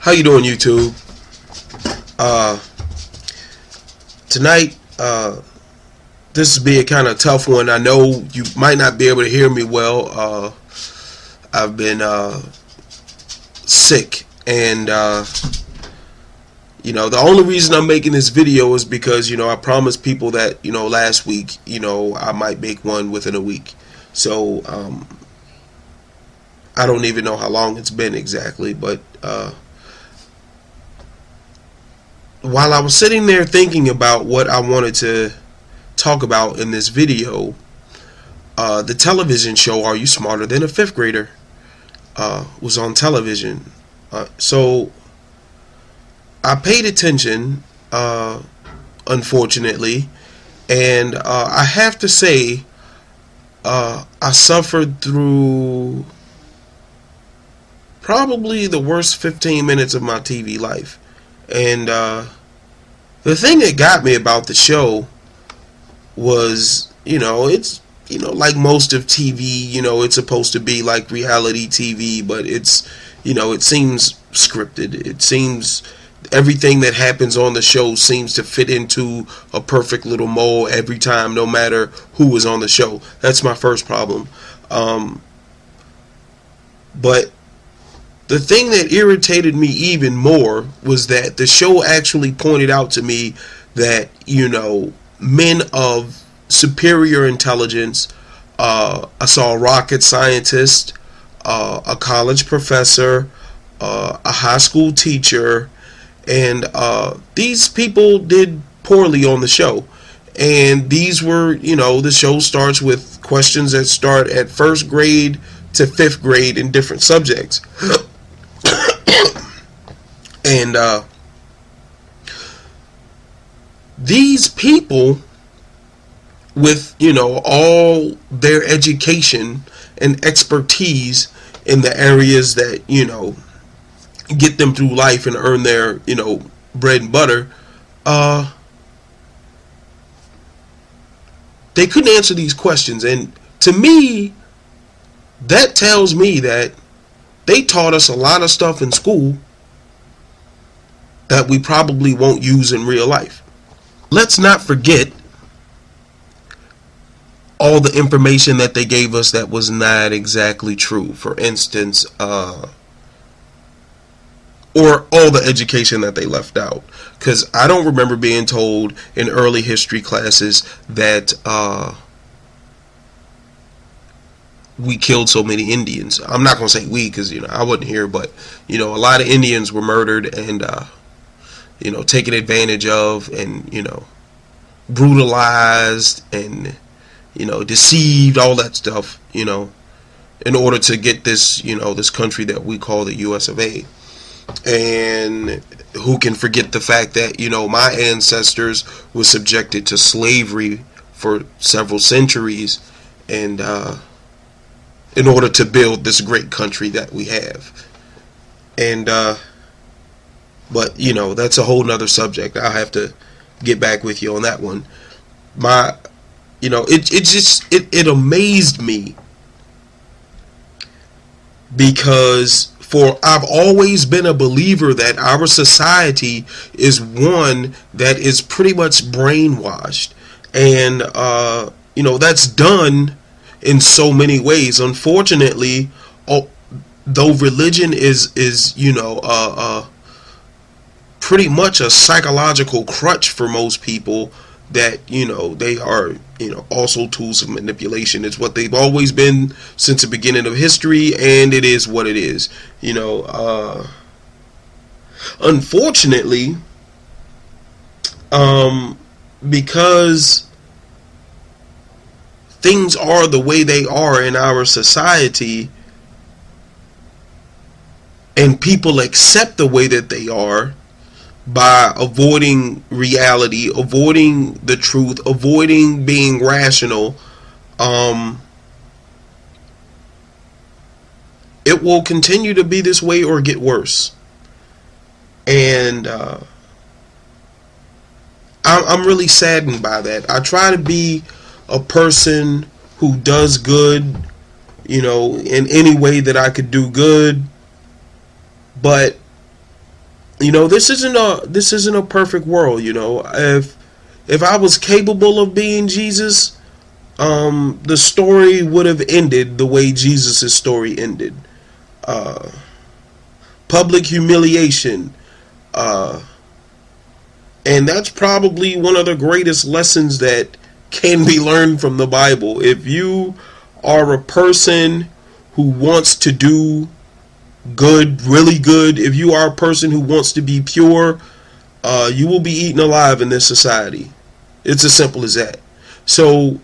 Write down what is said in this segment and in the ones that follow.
How you doing, YouTube? Tonight, this is being kind of tough one. I know you might not be able to hear me well. I've been sick, and the only reason I'm making this video is because I promised people that last week I might make one within a week. So I don't even know how long it's been exactly, but while I was sitting there thinking about what I wanted to talk about in this video, the television show Are You Smarter Than a Fifth Grader was on television. So I paid attention, unfortunately, and I have to say I suffered through probably the worst 15 minutes of my TV life. And the thing that got me about the show was, it's, like most of TV, it's supposed to be like reality TV, but it's, it seems scripted. It seems everything that happens on the show seems to fit into a perfect little mold every time, no matter who is on the show. That's my first problem. But the thing that irritated me even more was that the show actually pointed out to me that, men of superior intelligence, I saw a rocket scientist, a college professor, a high school teacher, and these people did poorly on the show. And these were, the show starts with questions that start at first grade to fifth grade in different subjects. And these people with, all their education and expertise in the areas that, get them through life and earn their, bread and butter, they couldn't answer these questions. And to me, that tells me that they taught us a lot of stuff in school that we probably won't use in real life. Let's not forget all the information that they gave us that was not exactly true. For instance, or all the education that they left out. Because I don't remember being told in early history classes that we killed so many Indians. I'm not going to say we because, I wasn't here, but, a lot of Indians were murdered and, taken advantage of and, brutalized and, deceived, all that stuff, in order to get this, this country that we call the US of A. And who can forget the fact that, my ancestors were subjected to slavery for several centuries and, in order to build this great country that we have. And, but, that's a whole nother subject. I'll have to get back with you on that one. It amazed me because I've always been a believer that our society is one that is pretty much brainwashed. And, that's done in so many ways. Unfortunately, though religion is pretty much a psychological crutch for most people, that they are also tools of manipulation. It's what they've always been since the beginning of history, and it is what it is. Unfortunately, because things are the way they are in our society, and people accept the way that they are by avoiding reality, avoiding the truth, avoiding being rational, it will continue to be this way or get worse. And I'm really saddened by that. I try to be a person who does good, in any way that I could do good, but You know, this isn't a perfect world. You know, if I was capable of being Jesus, the story would have ended the way Jesus' story ended. Public humiliation. And that's probably one of the greatest lessons that can be learned from the Bible. If you are a person who wants to do good, really good, if you are a person who wants to be pure, you will be eaten alive in this society. It's as simple as that. So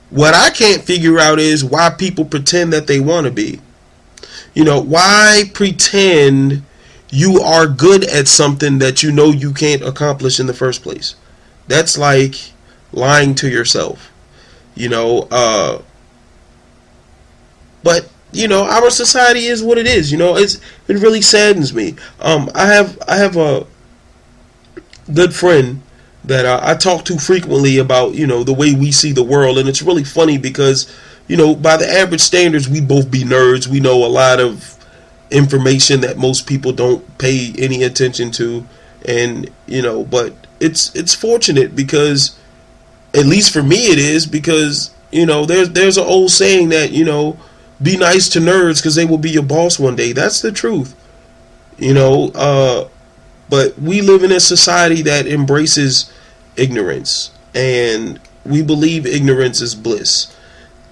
what I can't figure out is why people pretend that they want to be. You know, why pretend you are good at something that you know you can't accomplish in the first place? That's like lying to yourself. You know, but you know, our society is what it is. You know, it really saddens me. I have a good friend that I talk to frequently about, you know, the way we see the world, and it's really funny because, you know, by the average standards, we both be nerds. We know a lot of information that most people don't pay any attention to, and you know, but it's fortunate because, at least for me, it is because, you know, there's an old saying that, you know, be nice to nerds because they will be your boss one day. That's the truth, you know. But we live in a society that embraces ignorance, and we believe ignorance is bliss.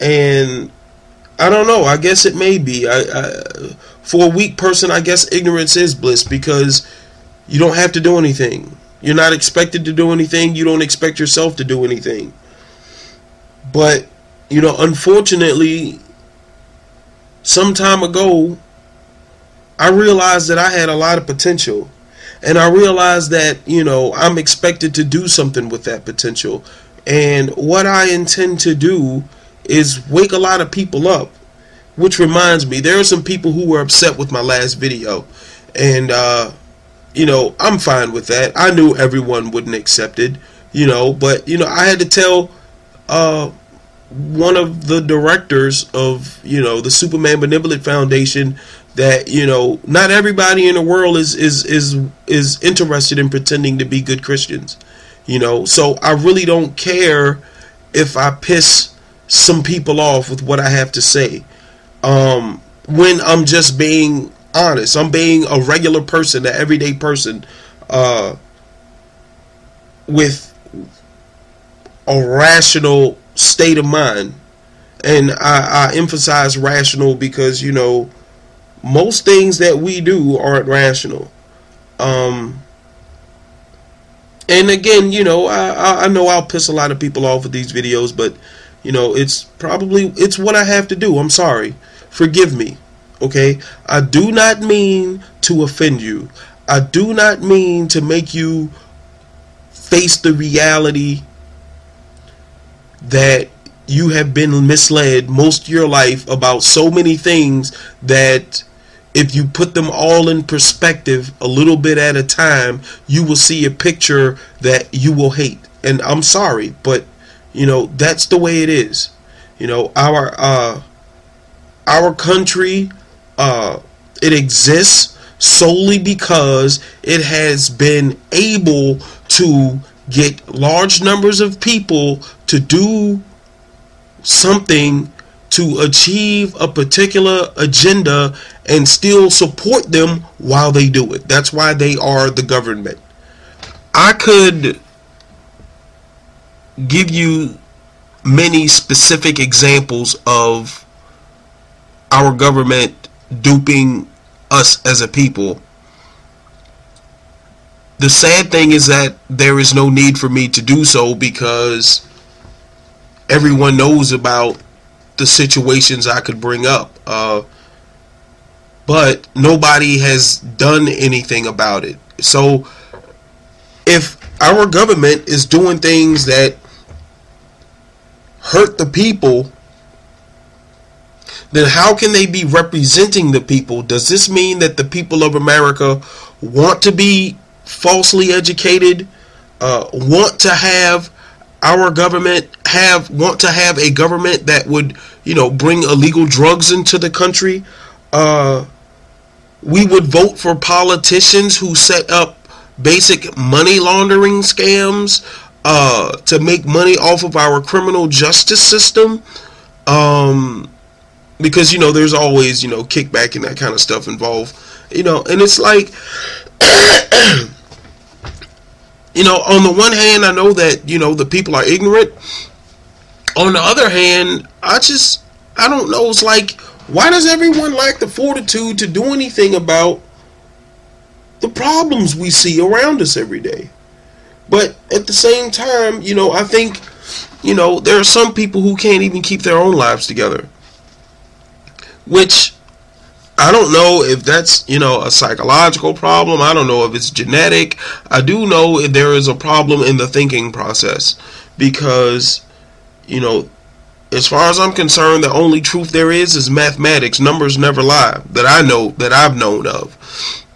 And I don't know. I guess it may be. For a weak person, I guess ignorance is bliss because you don't have to do anything. You're not expected to do anything. You don't expect yourself to do anything. But, you know, unfortunately, some time ago, I realized that I had a lot of potential. And I realized that, you know, I'm expected to do something with that potential. And what I intend to do is wake a lot of people up. Which reminds me, there are some people who were upset with my last video. And, you know, I'm fine with that. I knew everyone wouldn't accept it, you know. But, you know, I had to tell one of the directors of, you know, the Superman Benevolent Foundation that, you know, not everybody in the world is interested in pretending to be good Christians, you know. So I really don't care if I piss some people off with what I have to say, when I'm just being honest. I'm being a regular person, an everyday person, with a rational state of mind. And I emphasize rational because, you know, most things that we do aren't rational. And again, you know, I know I'll piss a lot of people off with these videos, but, you know, it's what I have to do. I'm sorry. Forgive me. Okay? I do not mean to offend you. I do not mean to make you face the reality that you have been misled most of your life about so many things that if you put them all in perspective a little bit at a time, you will see a picture that you will hate. And I'm sorry, but, you know, that's the way it is. You know, our country, it exists solely because it has been able to get large numbers of people to do something to achieve a particular agenda and still support them while they do it. That's why they are the government. I could give you many specific examples of our government duping us as a people. The sad thing is that there is no need for me to do so because everyone knows about the situations I could bring up. But nobody has done anything about it. So if our government is doing things that hurt the people, then how can they be representing the people? Does this mean that the people of America want to be falsely educated, want to have our government want to have a government that would, you know, bring illegal drugs into the country? we would vote for politicians who set up basic money laundering scams to make money off of our criminal justice system. Because, you know, there's always, you know, kickback and that kind of stuff involved. You know, and it's like, you know, on the one hand, I know that, you know, the people are ignorant. On the other hand, I don't know. It's like, why does everyone lack the fortitude to do anything about the problems we see around us every day? But at the same time, you know, I think, you know, there are some people who can't even keep their own lives together. Which, I don't know if that's, you know, a psychological problem. I don't know if it's genetic. I do know if there is a problem in the thinking process. Because, you know, as far as I'm concerned, the only truth there is mathematics. Numbers never lie, that I know, that I've known of.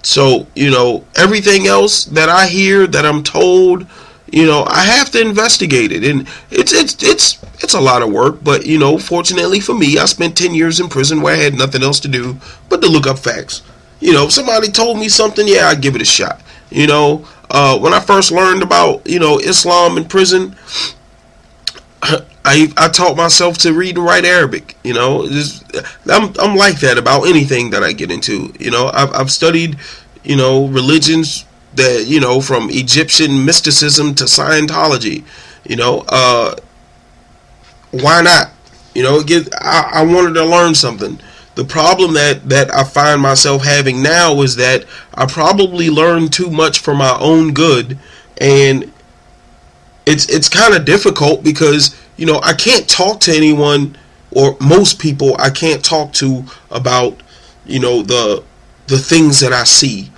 So, you know, everything else that I hear, that I'm told, you know, I have to investigate it. And it's a lot of work. But, you know, fortunately for me, I spent 10 years in prison where I had nothing else to do but to look up facts. You know, if somebody told me something, yeah, I'd give it a shot. You know, when I first learned about, you know, Islam in prison, I taught myself to read and write Arabic. You know, I'm like that about anything that I get into. You know, I've studied, you know, religions that, you know, from Egyptian mysticism to Scientology. You know, why not? You know, I wanted to learn something. The problem that I find myself having now is that I probably learned too much for my own good, and it's kind of difficult because, you know, I can't talk to anyone, or most people I can't talk to about, you know, the things that I see.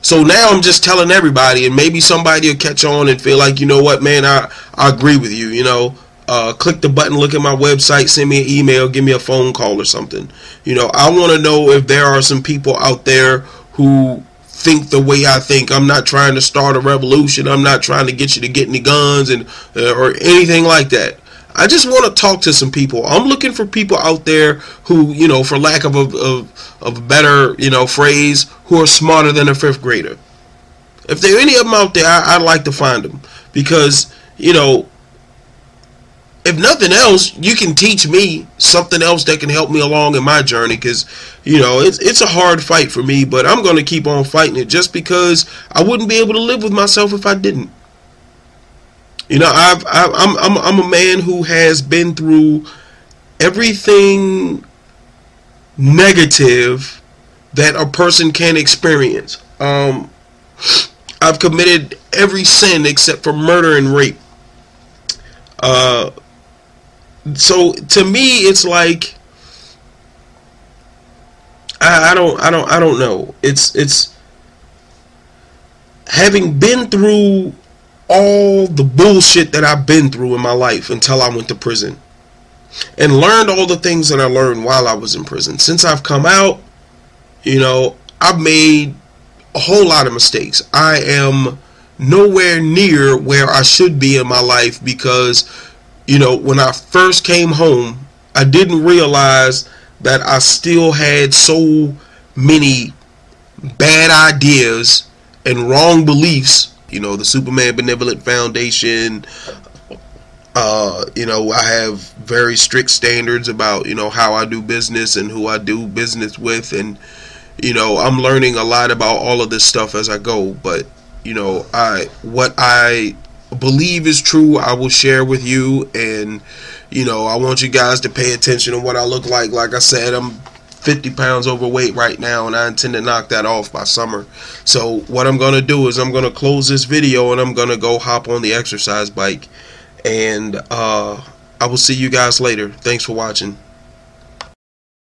So now I'm just telling everybody, and maybe somebody will catch on and feel like, you know what, man, I agree with you. You know, click the button, look at my website, send me an email, give me a phone call or something. You know, I want to know if there are some people out there who think the way I think. I'm not trying to start a revolution. I'm not trying to get you to get any guns and or anything like that. I just want to talk to some people. I'm looking for people out there who, you know, for lack of a better, you know, phrase, who are smarter than a fifth grader. If there are any of them out there, I'd like to find them. Because, you know, if nothing else, you can teach me something else that can help me along in my journey. Because, you know, it's a hard fight for me, but I'm going to keep on fighting it just because I wouldn't be able to live with myself if I didn't. You know, I'm a man who has been through everything negative that a person can experience. I've committed every sin except for murder and rape. So to me, it's like I don't know. It's having been through all the bullshit that I've been through in my life until I went to prison, and learned all the things that I learned while I was in prison. Since I've come out, you know, I've made a whole lot of mistakes. I am nowhere near where I should be in my life because, you know, when I first came home, I didn't realize that I still had so many bad ideas and wrong beliefs. You know, the Superman Benevolent Foundation, you know, I have very strict standards about, you know, how I do business and who I do business with. And, you know, I'm learning a lot about all of this stuff as I go. But, you know, what I believe is true, I will share with you. And, you know, I want you guys to pay attention to what I look like. Like I said, I'm 50 pounds overweight right now, and I intend to knock that off by summer. So what I'm going to do is I'm going to close this video, and I'm going to go hop on the exercise bike. And I will see you guys later. Thanks for watching.